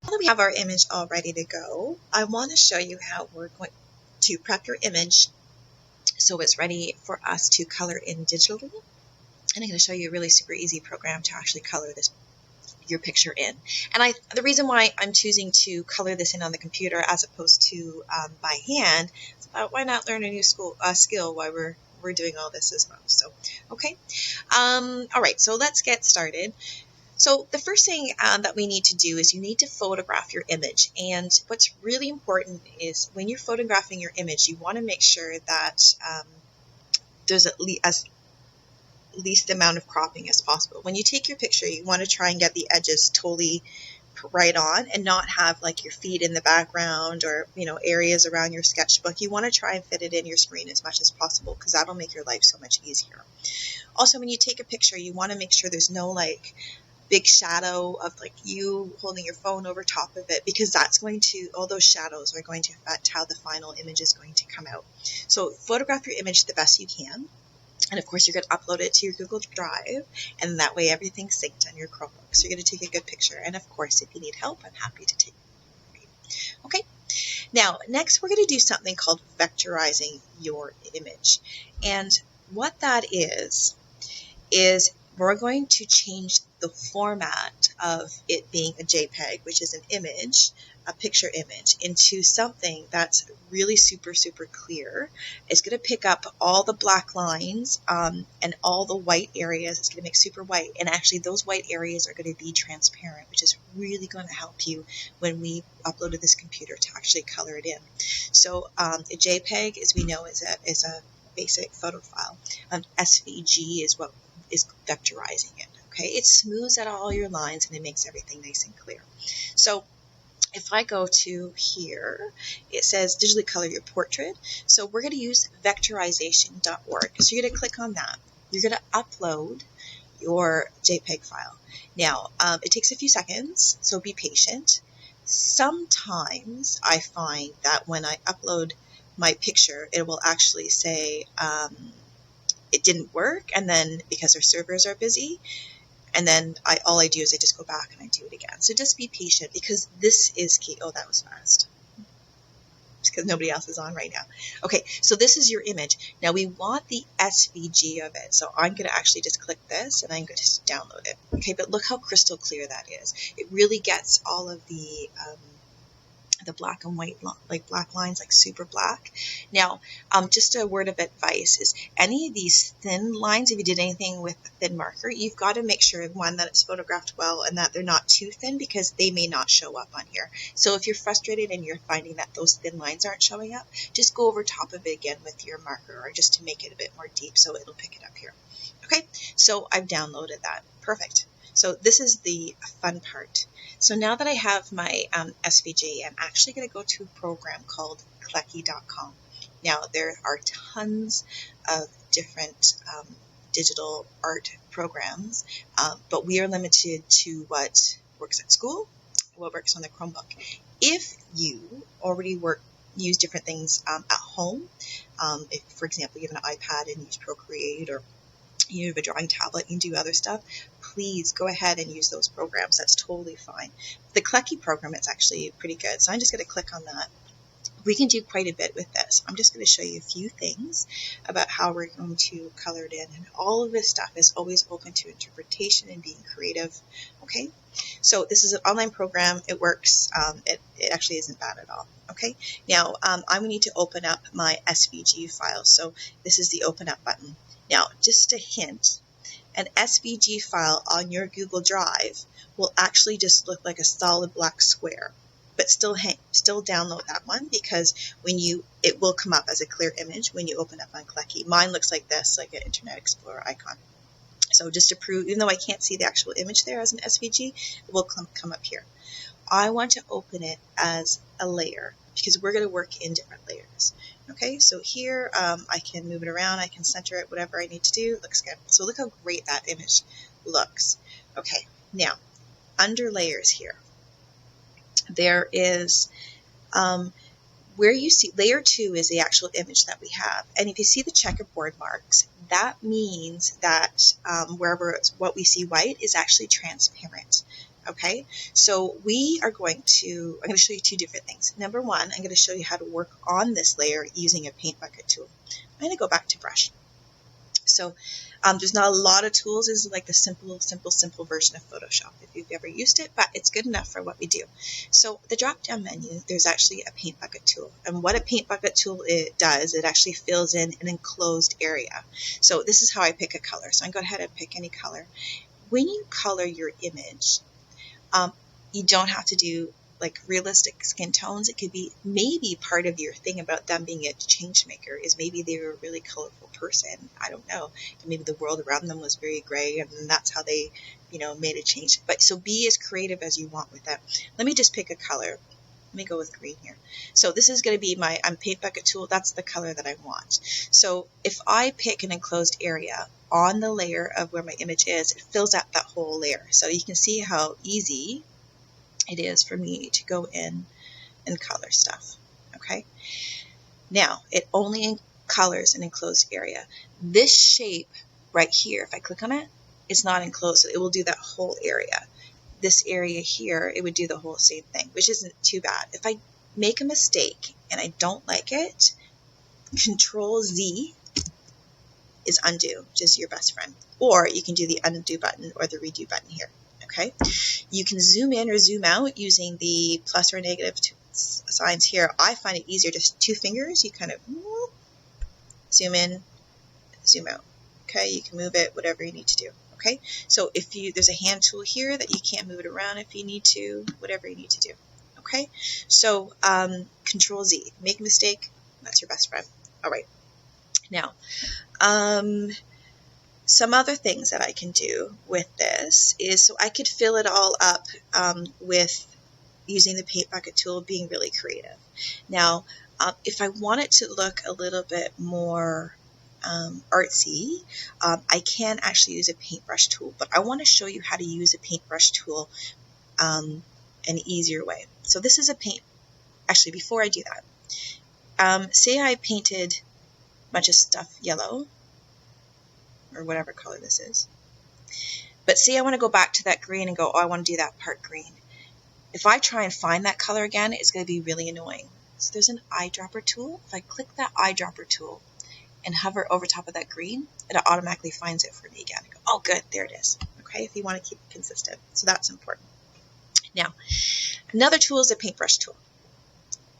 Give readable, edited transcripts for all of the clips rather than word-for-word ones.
Now that we have our image all ready to go, I want to show you how we're going to prep your image so it's ready for us to color in digitally. And I'm going to show you a really super easy program to actually color your picture in. And the reason why I'm choosing to color this in on the computer as opposed to by hand is why not learn a new skill while we're doing all this as well. So, okay. All right, so let's get started. So the first thing that we need to do is you need to photograph your image. And what's really important is when you're photographing your image, you want to make sure that there's at least amount of cropping as possible. When you take your picture, you want to try and get the edges totally right on and not have like your feet in the background or areas around your sketchbook. You want to try and fit it in your screen as much as possible because that'll make your life so much easier. Also, when you take a picture, you want to make sure there's no big shadow of you holding your phone over top of it, because all those shadows are going to affect how the final image is going to come out. So photograph your image the best you can. And of course, you're going to upload it to your Google Drive, and that way everything's synced on your Chromebook. So you're going to take a good picture. And of course, if you need help, I'm happy to take it for you. Okay. Now, next we're going to do something called vectorizing your image. And what that is we're going to change the format of it being a JPEG, which is an image, a picture image, into something that's really super, super clear. It's going to pick up all the black lines and all the white areas. It's going to make super white. And actually, those white areas are going to be transparent, which is really going to help you when we upload to this computer to actually color it in. So a JPEG, as we know, is a basic photo file. SVG is what is vectorizing it. Okay, it smooths out all your lines and it makes everything nice and clear. So if I go to here, it says digitally color your portrait. So we're going to use vectorization.org. So you're going to click on that. You're going to upload your JPEG file. Now, it takes a few seconds, so be patient. Sometimes I find that when I upload my picture, it will actually say it didn't work, and then because our servers are busy, and then all I do is I just go back and I do it again. So just be patient because this is key. Oh, that was fast. It's because nobody else is on right now. Okay, so this is your image. Now we want the SVG of it. So I'm going to actually just click this and I'm going to download it. Okay, but look how crystal clear that is. It really gets all of the black and white, black lines, super black. Now, just a word of advice is any of these thin lines, if you did anything with a thin marker, you've got to make sure, one, that it's photographed well and that they're not too thin because they may not show up on here. So if you're frustrated and you're finding that those thin lines aren't showing up, just go over top of it again with your marker or just to make it a bit more deep so it'll pick it up here. Okay, so I've downloaded that. Perfect. So this is the fun part. So now that I have my SVG, I'm actually going to go to a program called Clucky.com. Now there are tons of different digital art programs, but we are limited to what works at school, what works on the Chromebook. If you already use different things at home, if, for example, you have an iPad and use Procreate, or you have a drawing tablet and do other stuff, please go ahead and use those programs. That's totally fine. The Clucky program is actually pretty good. So I'm just going to click on that. We can do quite a bit with this. I'm just going to show you a few things about how we're going to color it in. And all of this stuff is always open to interpretation and being creative. Okay, so this is an online program. It works. It actually isn't bad at all. Okay, now I'm going to need to open up my SVG file. So this is the open up button. Now, just a hint, an SVG file on your Google Drive will actually just look like a solid black square, but still download that one because it will come up as a clear image when you open up on Clucky. Mine looks like this, like an Internet Explorer icon. So just to prove, even though I can't see the actual image there as an SVG, it will come up here. I want to open it as a layer because we're going to work in different layers. Okay, so here I can move it around, I can center it, whatever I need to do. It looks good. So look how great that image looks. Okay, now under layers here, there is where you see layer 2 is the actual image that we have. And if you see the checkerboard marks, that means that what we see white is actually transparent. Okay, so I'm going to show you two different things. Number one, I'm going to show you how to work on this layer using a paint bucket tool. I'm going to go back to brush. So there's not a lot of tools. This is like the simple version of Photoshop if you've ever used it, but it's good enough for what we do. So the drop-down menu, there's actually a paint bucket tool. And what a paint bucket tool does, it actually fills in an enclosed area. So this is how I pick a color. So I go ahead and pick any color. When you color your image, you don't have to do like realistic skin tones. It could be maybe part of your thing about them being a change maker is maybe they were a really colorful person. I don't know. Maybe the world around them was very gray and that's how they, made a change. But so be as creative as you want with that. Let me just pick a color. Let me go with green here. So this is going to be my paint bucket tool. That's the color that I want. So if I pick an enclosed area on the layer of where my image is, it fills out that whole layer. So you can see how easy it is for me to go in and color stuff. Okay. Now it only colors an enclosed area. This shape right here, if I click on it, it's not enclosed. So it will do that whole area. This area here, it would do the whole same thing, which isn't too bad. If I make a mistake and I don't like it, Control Z is undo, which is your best friend. Or you can do the undo button or the redo button here. Okay. You can zoom in or zoom out using the plus or negative signs here. I find it easier, just two fingers. You kind of zoom in, zoom out. Okay. You can move it, whatever you need to do. Okay, so if there's a hand tool here that you can't move it around if you need to, whatever you need to do. Okay, so Control Z, make a mistake, that's your best friend. All right, now some other things that I can do with this is, so I could fill it all up with using the paint bucket tool, being really creative. Now, if I want it to look a little bit more artsy, I can actually use a paintbrush tool, but I want to show you how to use a paintbrush tool an easier way. So this is a actually before I do that, say I painted a bunch of stuff yellow, or whatever color this is, but say I want to go back to that green and go, oh, I want to do that part green. If I try and find that color again, it's going to be really annoying. So there's an eyedropper tool. If I click that eyedropper tool and hover over top of that green, it automatically finds it for me again. I go, oh, good, there it is. Okay, if you want to keep it consistent. So that's important. Now, another tool is a paintbrush tool.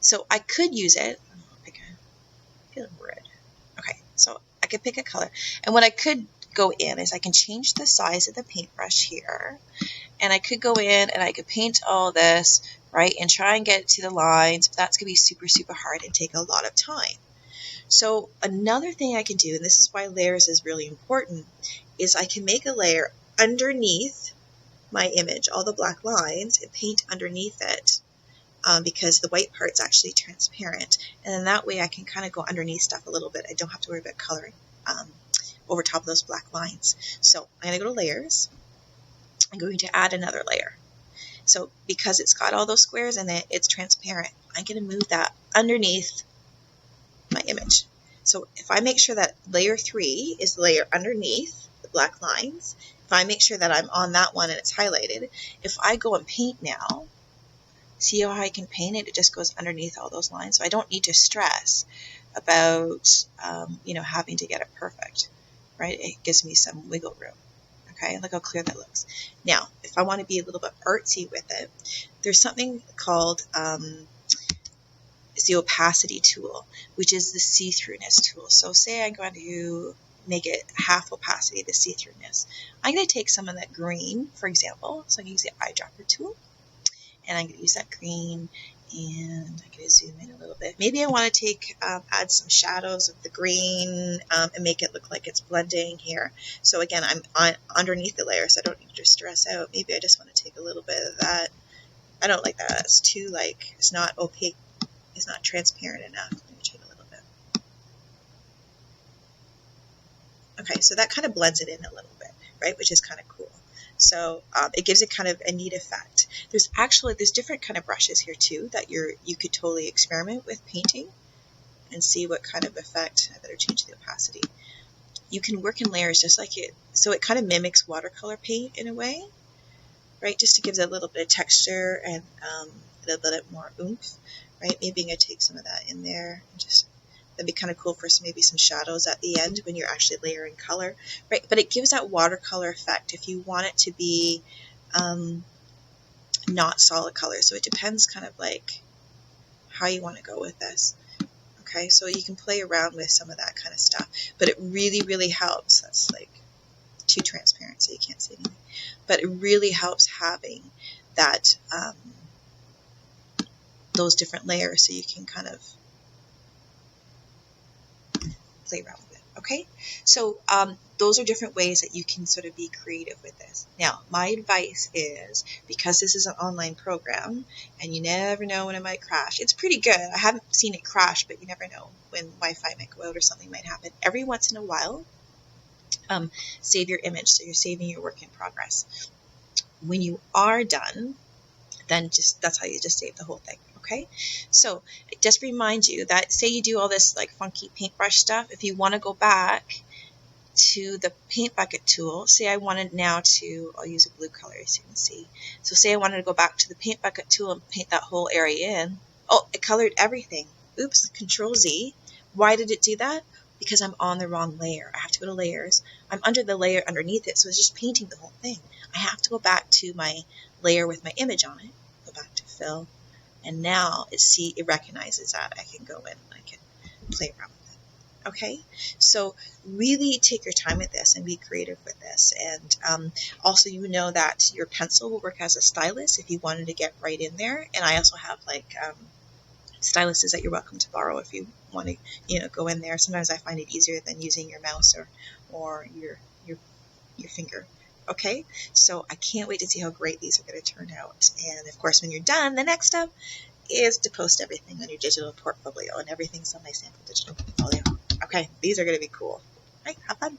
So I could use it. I'll pick a red. Okay, so I could pick a color. And what I could go in is I can change the size of the paintbrush here. And I could go in and I could paint all this, right, and try and get to the lines. But that's going to be super, super hard and take a lot of time. So another thing I can do, and this is why layers is really important, is I can make a layer underneath my image, all the black lines, and paint underneath it because the white part's actually transparent. And then that way I can kind of go underneath stuff a little bit. I don't have to worry about coloring over top of those black lines. So I'm going to go to layers. I'm going to add another layer. So because it's got all those squares in it, it's transparent. I'm going to move that underneath my image. So if I make sure that layer 3 is the layer underneath the black lines, if I make sure that I'm on that one and it's highlighted, if I go and paint now, see how I can paint it? It just goes underneath all those lines. So I don't need to stress about, having to get it perfect, right? It gives me some wiggle room. Okay, look how clear that looks. Now, if I want to be a little bit artsy with it, there's something called is the opacity tool, which is the see-throughness tool. So say I'm going to make it half opacity, the see-throughness. I'm going to take some of that green, for example. So I can use the eyedropper tool, and I'm going to use that green, and I'm going to zoom in a little bit. Maybe I want to add some shadows of the green and make it look like it's blending here. So again, I'm underneath the layer, so I don't need to stress out. Maybe I just want to take a little bit of that. I don't like that. It's too it's not opaque. It's not transparent enough. Let me take a little bit. Okay, so that kind of blends it in a little bit, right? Which is kind of cool. So it gives it kind of a neat effect. There's different kind of brushes here too that you could totally experiment with painting and see what kind of effect. I better change the opacity. You can work in layers just like it, so it kind of mimics watercolor paint in a way. right? Just to give it a little bit of texture and a little bit more oomph, right? Maybe I'm going to take some of that in there and just, that'd be kind of cool for maybe some shadows at the end when you're actually layering color, right? But it gives that watercolor effect if you want it to be not solid color. So it depends kind of like how you want to go with this. Okay, so you can play around with some of that kind of stuff, but it really, really helps. That's like too transparent so you can't see anything. But it really helps having that, those different layers so you can kind of play around with it. Okay, so those are different ways that you can sort of be creative with this. Now, my advice is, because this is an online program and you never know when it might crash. It's pretty good. I haven't seen it crash, but you never know when Wi-Fi might go out or something might happen. Every once in a while, save your image, so you're saving your work in progress. When you are done, then just, that's how you just save the whole thing. Okay, so just remind you that, say you do all this like funky paintbrush stuff, if you want to go back to the paint bucket tool, say I wanted now to, I'll use a blue color as you can see. So say I wanted to go back to the paint bucket tool and paint that whole area in. Oh, it colored everything. Oops, Control Z. Why did it do that? Because I'm on the wrong layer. I have to go to layers. I'm under the layer underneath it, so it's just painting the whole thing. I have to go back to my layer with my image on it. Go back to fill. And now it recognizes that. I can go in and I can play around with it. Okay, so really take your time with this and be creative with this. And also, you know that your pencil will work as a stylus if you wanted to get right in there. And I also have like styluses that you're welcome to borrow if you want to, go in there. Sometimes I find it easier than using your mouse or your finger. Okay, so I can't wait to see how great these are going to turn out. And of course, when you're done, the next step is to post everything on your digital portfolio, and everything's on my sample digital portfolio. Okay, these are going to be cool. All right, have fun.